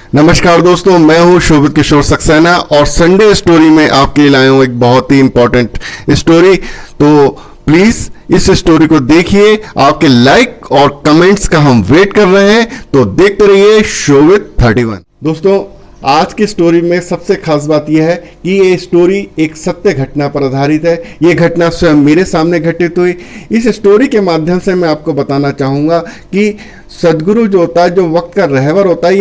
नमस्कार दोस्तों, मैं हूं शोभित किशोर सक्सेना और संडे स्टोरी में आपके लिए लाया हूं एक बहुत ही इंपॉर्टेंट स्टोरी। तो प्लीज इस स्टोरी को देखिए। आपके लाइक और कमेंट्स का हम वेट कर रहे हैं, तो देखते रहिए शोभित 31। दोस्तों, आज की स्टोरी में सबसे खास बात यह है कि ये स्टोरी एक सत्य घटना पर आधारित है। ये घटना स्वयं मेरे सामने घटित हुई। इस स्टोरी के माध्यम से मैं आपको बताना चाहूँगा कि सदगुरु जो होता है, जो वक्त का रहबर होता है,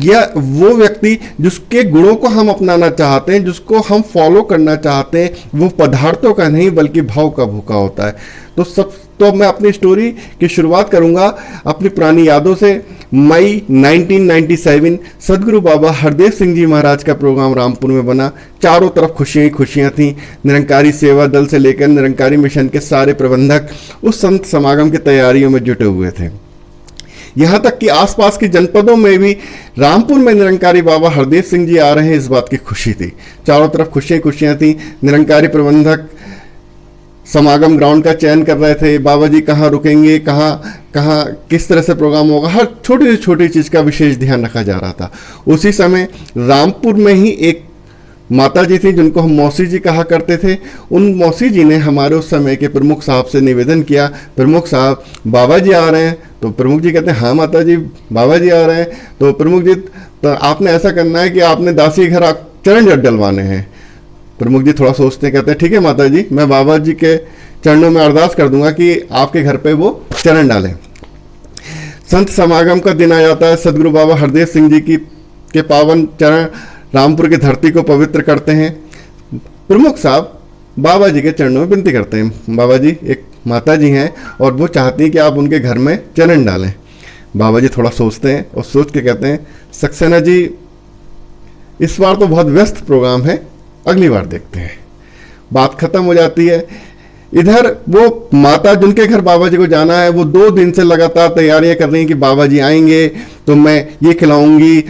या वो व्यक्ति जिसके गुणों को हम अपनाना चाहते हैं, जिसको हम फॉलो करना चाहते हैं, वो पदार्थों का नहीं बल्कि भाव का भूखा होता है। तो मैं अपनी स्टोरी की शुरुआत करूंगा अपनी पुरानी यादों से। मई 1997 सदगुरु बाबा हरदेव सिंह जी महाराज का प्रोग्राम रामपुर में बना। चारों तरफ खुशियां ही खुशियां थीं। निरंकारी सेवा दल से लेकर निरंकारी मिशन के सारे प्रबंधक उस संत समागम की तैयारियों में जुटे हुए थे। यहाँ तक कि आसपास के जनपदों में भी रामपुर में निरंकारी बाबा हरदेव सिंह जी आ रहे हैं, इस बात की खुशी थी। चारों तरफ खुशियां खुशियां थी। निरंकारी प्रबंधक समागम ग्राउंड का चयन कर रहे थे। बाबा जी कहाँ रुकेंगे, कहाँ किस तरह से प्रोग्राम होगा, हर छोटी से छोटी चीज़ का विशेष ध्यान रखा जा रहा था। उसी समय रामपुर में ही एक माता जी थी जिनको हम मौसी जी कहा करते थे। उन मौसी जी ने हमारे उस समय के प्रमुख साहब से निवेदन किया, प्रमुख साहब बाबा जी आ रहे हैं। तो प्रमुख जी कहते हैं हाँ माता जी, बाबा जी आ रहे हैं। तो प्रमुख जी, तो आपने ऐसा करना है कि आपने दासी घर चरण डलवाने हैं। प्रमुख जी थोड़ा सोचते हैं, कहते हैं ठीक है माता जी, मैं बाबा जी के चरणों में अरदास कर दूंगा कि आपके घर पे वो चरण डालें। संत समागम का दिन आ जाता है। सदगुरु बाबा हरदेव सिंह जी के पावन चरण रामपुर की धरती को पवित्र करते हैं। प्रमुख साहब बाबा जी के चरणों में विनती करते हैं, बाबा जी एक माता जी हैं और वो चाहती हैं कि आप उनके घर में चरण डालें। बाबा जी थोड़ा सोचते हैं और सोच के कहते हैं, सक्सेना जी इस बार तो बहुत व्यस्त प्रोग्राम है, अगली बार देखते हैं। बात खत्म हो जाती है। इधर वो माता जिनके घर बाबा जी को जाना है, वो 2 दिन से लगातार तैयारियां कर रही हैं कि बाबा जी आएंगे तो मैं ये खिलाऊंगी।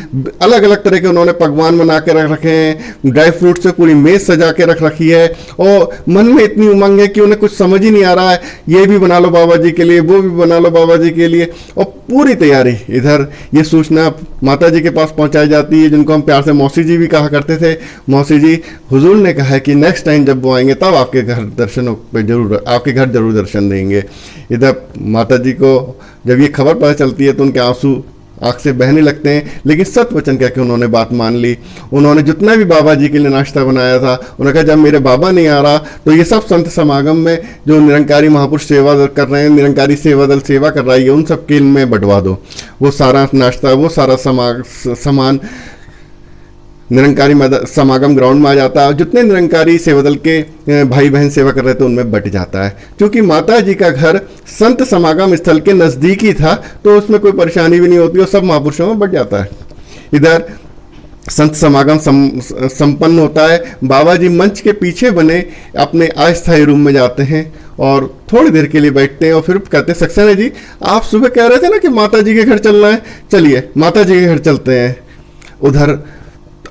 अलग अलग तरह के उन्होंने पकवान बना के रख रखे हैं, ड्राई फ्रूट से पूरी मेज सजा के रख रखी है और मन में इतनी उमंग है कि उन्हें कुछ समझ ही नहीं आ रहा है, ये भी बना लो बाबा जी के लिए, वो भी बना लो बाबा जी के लिए, और पूरी तैयारी। इधर ये सूचना माता जी के पास पहुंचाई जाती है, जिनको हम प्यार से मौसी जी भी कहा करते थे। मौसी जी, हुजूर ने कहा है कि नेक्स्ट टाइम जब वो आएंगे तब आपके घर दर्शनों पे आपके घर जरूर दर्शन देंगे। इधर माता जी को जब ये खबर पता चलती है तो उनके आंसू आँख से बहने लगते हैं, लेकिन सत वचन कह के उन्होंने बात मान ली। उन्होंने जितना भी बाबा जी के लिए नाश्ता बनाया था, उन्होंने कहा जब मेरे बाबा नहीं आ रहा तो ये सब संत समागम में जो निरंकारी महापुरुष सेवा कर रहे हैं, निरंकारी सेवा दल सेवा कर रहा है, उन सब के में बंटवा दो। वो सारा नाश्ता, वो सारा सामान निरंकारी समागम ग्राउंड में आ जाता है। जितने निरंकारी सेवा दल के भाई बहन सेवा कर रहे थे उनमें बट जाता है। क्योंकि माता जी का घर संत समागम स्थल के नज़दीक ही था, तो उसमें कोई परेशानी भी नहीं होती और सब महापुरुषों में बट जाता है। इधर संत समागम संपन्न होता है। बाबा जी मंच के पीछे बने अपने अस्थायी रूम में जाते हैं और थोड़ी देर के लिए बैठते हैं और फिर कहते हैं, सक्सेना जी आप सुबह कह रहे थे ना कि माता जी के घर चलना है, चलिए माता जी के घर चलते हैं। उधर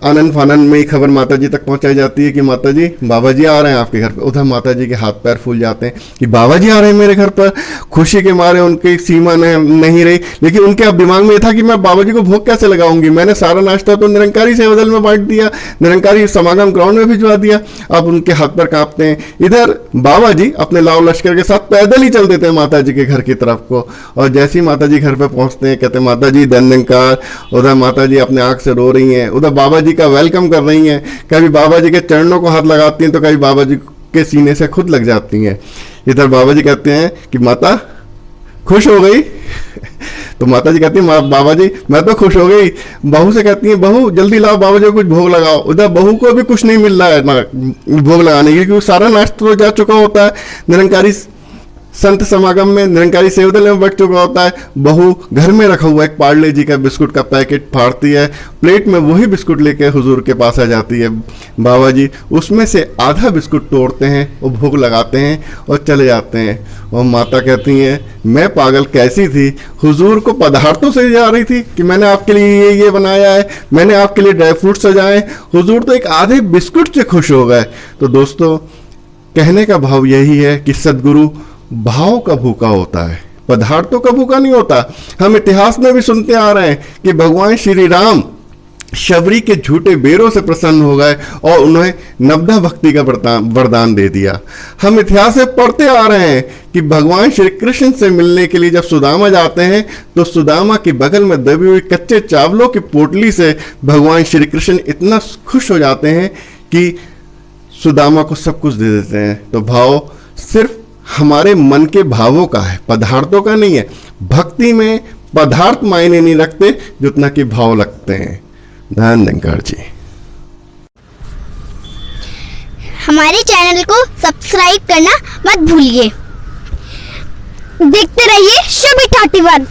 आनंद फानंद में ही खबर माता जी तक पहुंचाई जाती है कि माता जी बाबा जी आ रहे हैं आपके घर पर। उधर माता जी के हाथ पैर फूल जाते हैं कि बाबा जी आ रहे हैं मेरे घर पर। खुशी के मारे उनकी सीमा नहीं रही, लेकिन उनके अब दिमाग में ये था कि मैं बाबा जी को भोग कैसे लगाऊंगी। मैंने सारा नाश्ता तो निरंकारी सेवा दल में बांट दिया, निरंकारी समागम ग्राउंड में भिजवा दिया, अब उनके हाथ पैर कांपते हैं। इधर बाबा जी अपने लाव लश्कर के साथ पैदल ही चल देते हैं माता जी के घर की तरफ को, और जैसे ही माता जी घर पर पहुंचते हैं कहते हैं माता जी धन्यकार। उधर माता जी अपने आंख से रो रही हैं, उधर बाबा जी का वेलकम कर रही हैं। कभी बाबा जी के चरणों को हाथ लगाती हैं तो कभी बाबा जी के सीने से खुद लग जाती हैं। इधर बाबा जी कहते हैं कि माता खुश हो गई तो माता जी कहती हैं बाबा जी मैं तो खुश हो गई। बहू से कहती हैं, बहू जल्दी लाओ बाबा जी को कुछ भोग लगाओ। उधर बहू को भी कुछ नहीं मिल रहा है ना भोग लगाने की, क्योंकि सारा नाश्ता तो जा चुका होता है। निरंकारी संत समागम में निरंकारी सेवा दल में बट चुका होता है। बहू घर में रखा हुआ एक पार्ले जी का बिस्कुट का पैकेट फाड़ती है, प्लेट में वही बिस्कुट लेके हुजूर के पास आ जाती है। बाबा जी उसमें से आधा बिस्कुट तोड़ते हैं और भोग लगाते हैं और चले जाते हैं। और माता कहती हैं, मैं पागल कैसी थी, हुजूर को पदार्थों से जा रही थी कि मैंने आपके लिए ये बनाया है, मैंने आपके लिए ड्राई फ्रूट सजाए, हुजूर तो एक आधे बिस्कुट से खुश हो गए। तो दोस्तों कहने का भाव यही है कि सदगुरु भाव का भूखा होता है, पदार्थों का भूखा नहीं होता। हम इतिहास में भी सुनते आ रहे हैं कि भगवान श्री राम शबरी के झूठे बेरों से प्रसन्न हो गए और उन्हें नवधा भक्ति का वरदान दे दिया। हम इतिहास में पढ़ते आ रहे हैं कि भगवान श्री कृष्ण से मिलने के लिए जब सुदामा जाते हैं तो सुदामा के बगल में दबी हुई कच्चे चावलों की पोटली से भगवान श्री कृष्ण इतना खुश हो जाते हैं कि सुदामा को सब कुछ दे देते हैं। तो भाव सिर्फ हमारे मन के भावों का है, पदार्थों का नहीं है। भक्ति में पदार्थ मायने नहीं रखते जितना कि भाव लगते हैं। धन्यवाद जी। हमारे चैनल को सब्सक्राइब करना मत भूलिए। देखते रहिए शोभिता 31।